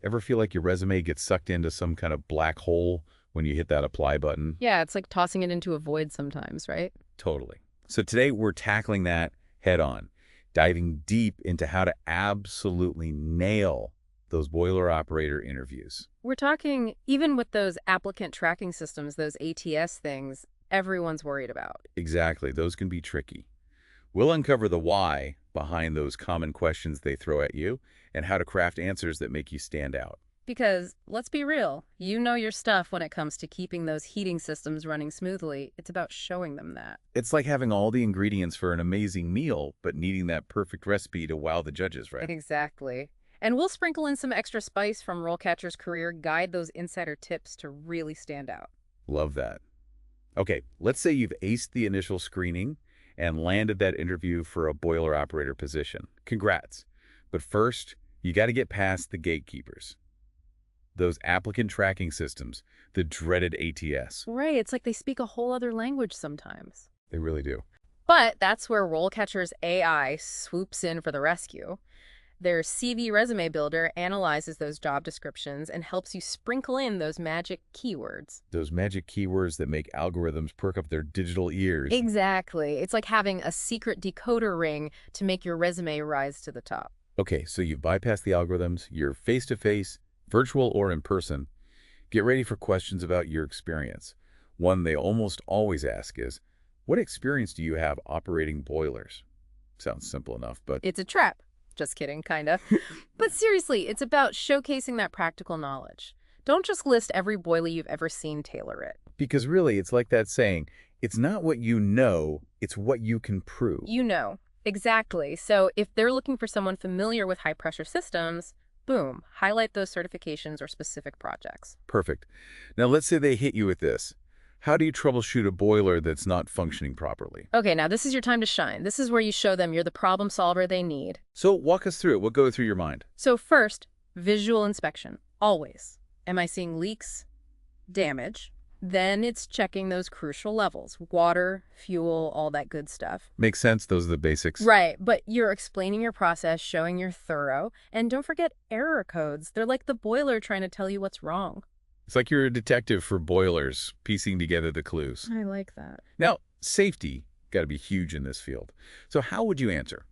Ever feel like your resume gets sucked into some kind of black hole when you hit that apply button? Yeah, it's like tossing it into a void sometimes, right? Totally. So today we're tackling that head on, diving deep into how to absolutely nail those boiler operator interviews. We're talking, even with those applicant tracking systems, those ATS things, everyone's worried about. Exactly. Those can be tricky. We'll uncover the why behind those common questions they throw at you and how to craft answers that make you stand out. Because, let's be real, you know your stuff when it comes to keeping those heating systems running smoothly. It's about showing them that. It's like having all the ingredients for an amazing meal, but needing that perfect recipe to wow the judges, right? Exactly. And we'll sprinkle in some extra spice from RoleCatcher's Career Guide, those insider tips to really stand out. Love that. Okay, let's say you've aced the initial screening and landed that interview for a boiler operator position. Congrats. But first, you got to get past the gatekeepers. Those applicant tracking systems, the dreaded ATS. Right, it's like they speak a whole other language sometimes. They really do. But that's where RoleCatcher's AI swoops in for the rescue. Their CV resume builder analyzes those job descriptions and helps you sprinkle in those magic keywords. Those magic keywords that make algorithms perk up their digital ears. Exactly. It's like having a secret decoder ring to make your resume rise to the top. Okay, so you've bypassed the algorithms, you're face-to-face, virtual or in person. Get ready for questions about your experience. One they almost always ask is, what experience do you have operating boilers? Sounds simple enough, but It's a trap. Just kidding, kinda. But seriously, it's about showcasing that practical knowledge. Don't just list every boiler you've ever seen, tailor it. because really it's like that saying, it's not what you know, it's what you can prove. You know. Exactly. So if they're looking for someone familiar with high-pressure systems, boom, highlight those certifications or specific projects. Perfect. Now let's say they hit you with this. How do you troubleshoot a boiler that's not functioning properly? Okay, now this is your time to shine. This is where you show them you're the problem solver they need. So walk us through it. What goes through your mind? So first, visual inspection. Always. Am I seeing leaks? Damage? Then it's checking those crucial levels. Water, fuel, all that good stuff. Makes sense. Those are the basics. Right, but you're explaining your process, showing you're thorough, and don't forget error codes. They're like the boiler trying to tell you what's wrong. It's like you're a detective for boilers, piecing together the clues. I like that. Now, safety got to be huge in this field. So how would you answer?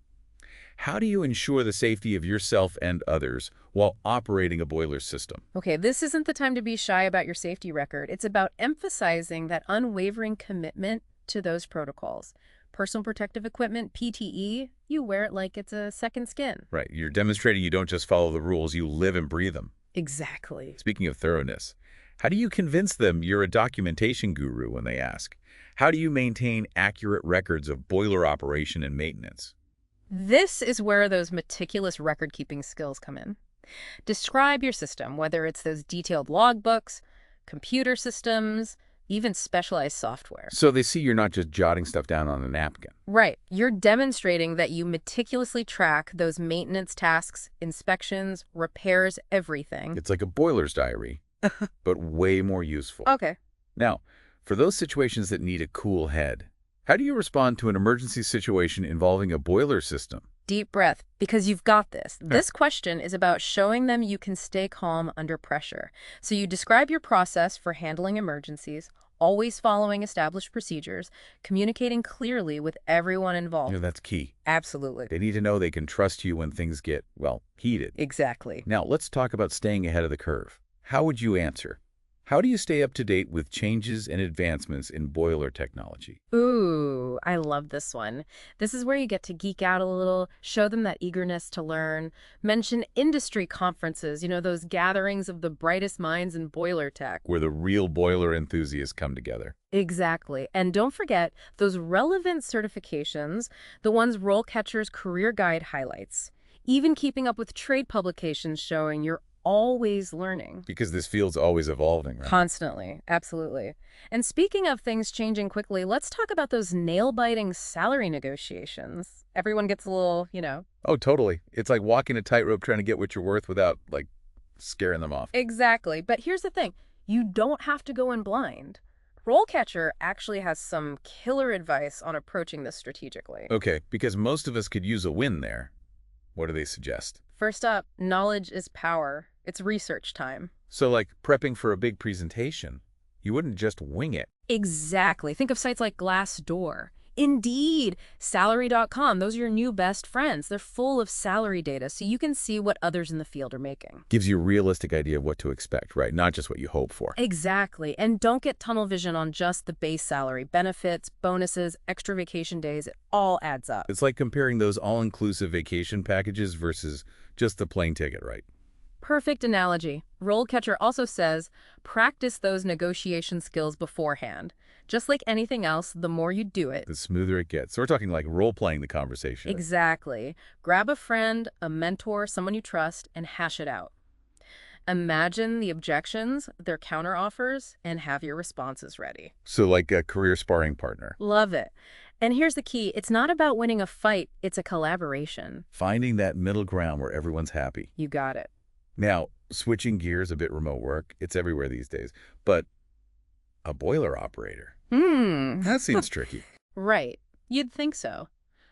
How do you ensure the safety of yourself and others while operating a boiler system? Okay, this isn't the time to be shy about your safety record. It's about emphasizing that unwavering commitment to those protocols. Personal protective equipment, PTE, you wear it like it's a second skin. Right. You're demonstrating you don't just follow the rules, you live and breathe them. Exactly. Speaking of thoroughness, how do you convince them you're a documentation guru when they ask? How do you maintain accurate records of boiler operation and maintenance? This is where those meticulous record-keeping skills come in. Describe your system, whether it's those detailed logbooks, computer systems, even specialized software. So they see you're not just jotting stuff down on a napkin. Right. You're demonstrating that you meticulously track those maintenance tasks, inspections, repairs, everything. It's like a boiler's diary, but way more useful. Okay. Now, for those situations that need a cool head, how do you respond to an emergency situation involving a boiler system? Deep breath, because you've got this. This question is about showing them you can stay calm under pressure. So you describe your process for handling emergencies, always following established procedures, communicating clearly with everyone involved. That's key. Absolutely. They need to know they can trust you when things get, well, heated. Exactly. Now, let's talk about staying ahead of the curve. How would you answer? How do you stay up to date with changes and advancements in boiler technology? Ooh, I love this one. This is where you get to geek out a little, show them that eagerness to learn, mention industry conferences, those gatherings of the brightest minds in boiler tech. Where the real boiler enthusiasts come together. Exactly. And don't forget those relevant certifications, the ones RoleCatcher's Career Guide highlights. Even keeping up with trade publications showing you're always learning. Because this field's always evolving, right? Constantly. Absolutely. And speaking of things changing quickly, let's talk about those nail-biting salary negotiations. Everyone gets a little, Oh, totally. It's like walking a tightrope trying to get what you're worth without, scaring them off. Exactly. But here's the thing. You don't have to go in blind. RoleCatcher actually has some killer advice on approaching this strategically. Okay, because most of us could use a win there. What do they suggest? First up, knowledge is power. It's research time. So like prepping for a big presentation, you wouldn't just wing it. Exactly. Think of sites like Glassdoor, Indeed, Salary.com. Those are your new best friends. They're full of salary data, so you can see what others in the field are making. Gives you a realistic idea of what to expect, right? Not just what you hope for. Exactly. And don't get tunnel vision on just the base salary. Benefits, bonuses, extra vacation days, it all adds up. It's like comparing those all-inclusive vacation packages versus just the plane ticket, right? Perfect analogy. RoleCatcher also says, practice those negotiation skills beforehand. Just like anything else, the more you do it, The smoother it gets. So we're talking like role-playing the conversation. exactly. Grab a friend, a mentor, someone you trust, and hash it out. Imagine the objections, their counteroffers, and have your responses ready. So like a career sparring partner. Love it. And here's the key. It's not about winning a fight. It's a collaboration. Finding that middle ground where everyone's happy. You got it. Now, switching gears a bit, remote work, it's everywhere these days. But a boiler operator, that seems tricky. Right. You'd think so.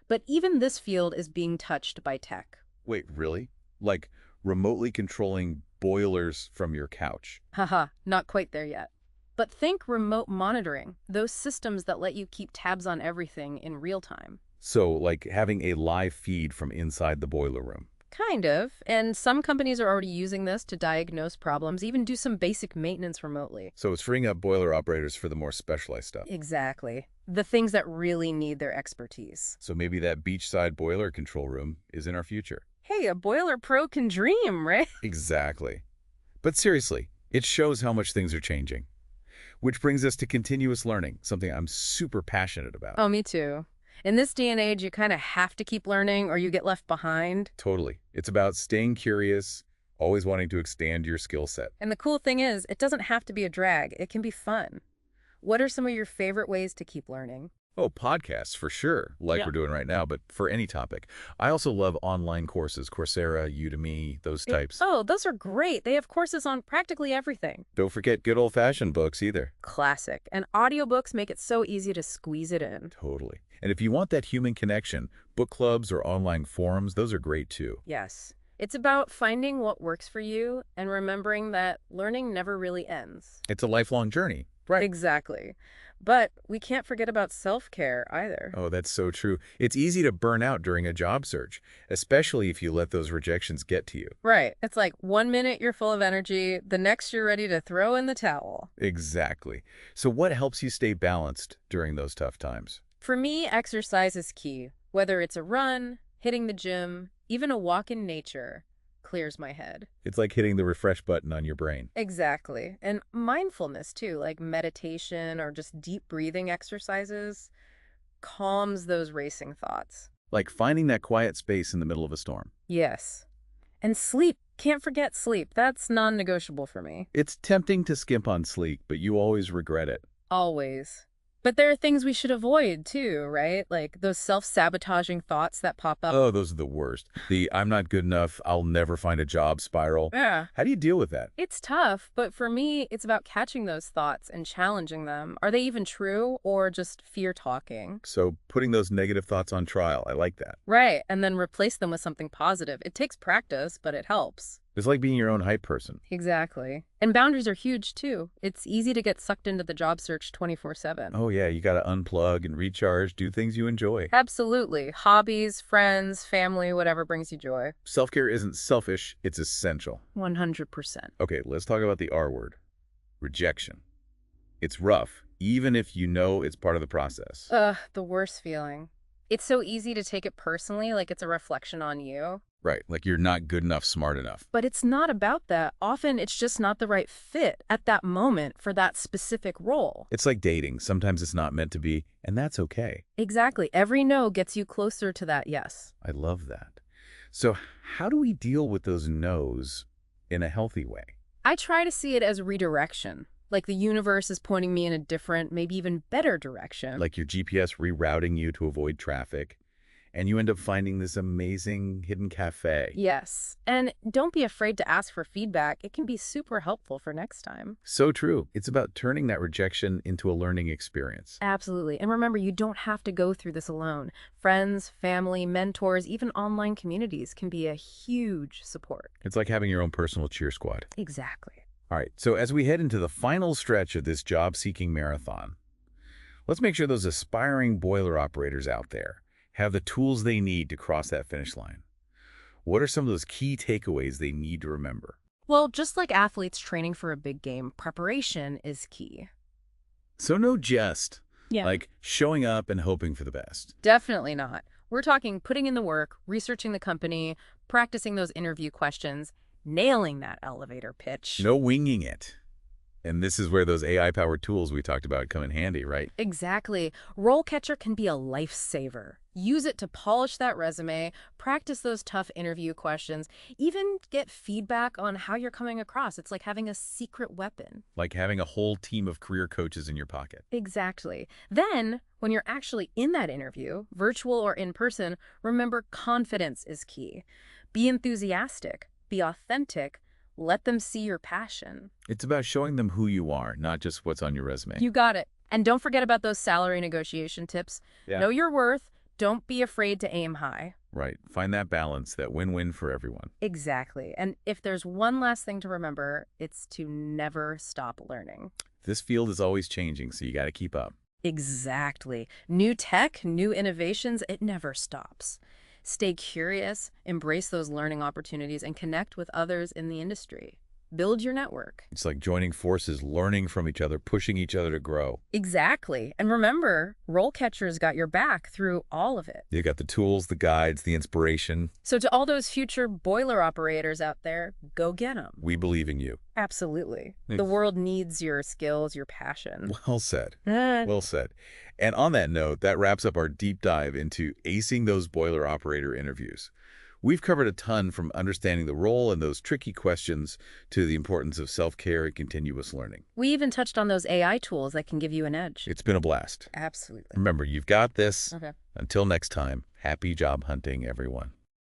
But even this field is being touched by tech. Wait, really? Like remotely controlling boilers from your couch? Haha, not quite there yet. But think remote monitoring, those systems that let you keep tabs on everything in real time. So like having a live feed from inside the boiler room. Kind of. And some companies are already using this to diagnose problems, even do some basic maintenance remotely. So it's freeing up boiler operators for the more specialized stuff. Exactly. The things that really need their expertise. So maybe that beachside boiler control room is in our future. Hey, a boiler pro can dream, right? Exactly. But seriously, it shows how much things are changing. Which brings us to continuous learning, something I'm super passionate about. Oh, me too. In this day and age, you kind of have to keep learning or you get left behind. Totally. It's about staying curious, always wanting to expand your skill set. And the cool thing is, it doesn't have to be a drag. It can be fun. What are some of your favorite ways to keep learning? Oh, podcasts for sure, like we're doing right now, but for any topic. I also love online courses, Coursera, Udemy, those types. Oh, those are great. They have courses on practically everything. Don't forget good old-fashioned books either. Classic. And audiobooks make it so easy to squeeze it in. Totally. And if you want that human connection, book clubs or online forums, those are great too. Yes. It's about finding what works for you and remembering that learning never really ends. It's a lifelong journey. Right. Exactly. But we can't forget about self-care either. Oh, that's so true. It's easy to burn out during a job search, especially if you let those rejections get to you. Right. It's like 1 minute you're full of energy, the next you're ready to throw in the towel. Exactly. So what helps you stay balanced during those tough times? For me, exercise is key. Whether it's a run, hitting the gym, even a walk in nature, clears my head. It's like hitting the refresh button on your brain. Exactly. And mindfulness too, like meditation or just deep breathing exercises, calms those racing thoughts. Like finding that quiet space in the middle of a storm. Yes. And sleep. Can't forget sleep. That's non-negotiable for me. It's tempting to skimp on sleep, but you always regret it. Always. But there are things we should avoid too, right? Like those self-sabotaging thoughts that pop up. Oh, those are the worst. The I'm not good enough, I'll never find a job spiral. Yeah. How do you deal with that? It's tough, but for me, it's about catching those thoughts and challenging them. Are they even true or just fear talking? So putting those negative thoughts on trial, I like that. Right, and then replace them with something positive. It takes practice, but it helps. It's like being your own hype person. Exactly. And boundaries are huge, too. It's easy to get sucked into the job search 24/7. Oh yeah, you gotta unplug and recharge, do things you enjoy. Absolutely. Hobbies, friends, family, whatever brings you joy. Self-care isn't selfish, it's essential. 100%. Okay, let's talk about the R word. Rejection. It's rough, even if you know it's part of the process. The worst feeling. It's so easy to take it personally, like it's a reflection on you. Right, like you're not good enough, smart enough. But it's not about that. Often it's just not the right fit at that moment for that specific role. It's like dating. Sometimes it's not meant to be, and that's okay. Exactly. Every no gets you closer to that yes. I love that. So how do we deal with those no's in a healthy way? I try to see it as redirection. Like the universe is pointing me in a different, maybe even better direction. Like your GPS rerouting you to avoid traffic. and you end up finding this amazing hidden cafe. Yes. And don't be afraid to ask for feedback. It can be super helpful for next time. So true. It's about turning that rejection into a learning experience. Absolutely. And remember, you don't have to go through this alone. Friends, family, mentors, even online communities can be a huge support. It's like having your own personal cheer squad. Exactly. All right, so as we head into the final stretch of this job-seeking marathon, let's make sure those aspiring boiler operators out there have the tools they need to cross that finish line. What are some of those key takeaways they need to remember? Well, just like athletes training for a big game, preparation is key. So no jest, Yeah. like showing up and hoping for the best. Definitely not. We're talking putting in the work, researching the company, practicing those interview questions, nailing that elevator pitch. No winging it. And this is where those AI-powered tools we talked about come in handy, right? Exactly. RoleCatcher can be a lifesaver. Use it to polish that resume, practice those tough interview questions, even get feedback on how you're coming across. It's like having a secret weapon. Like having a whole team of career coaches in your pocket. Exactly. Then, when you're actually in that interview, virtual or in person, remember confidence is key. Be enthusiastic, be authentic, let them see your passion. It's about showing them who you are, not just what's on your resume. You got it. And don't forget about those salary negotiation tips. Yeah. Know your worth. Don't be afraid to aim high. Right. Find that balance, that win-win for everyone. Exactly. And if there's one last thing to remember, it's to never stop learning. This field is always changing, so you got to keep up. Exactly. New tech, new innovations, it never stops. Stay curious, embrace those learning opportunities, and connect with others in the industry. Build your network. It's like joining forces, learning from each other, pushing each other to grow. Exactly. And remember, RoleCatcher's got your back through all of it. You got the tools, the guides, the inspiration. So to all those future boiler operators out there, go get them. We believe in you. Absolutely. The world needs your skills, your passion. Well said. Well said. And on that note, that wraps up our deep dive into acing those boiler operator interviews. We've covered a ton, from understanding the role and those tricky questions to the importance of self-care and continuous learning. We even touched on those AI tools that can give you an edge. It's been a blast. Absolutely. Remember, you've got this. Okay. Until next time, happy job hunting, everyone.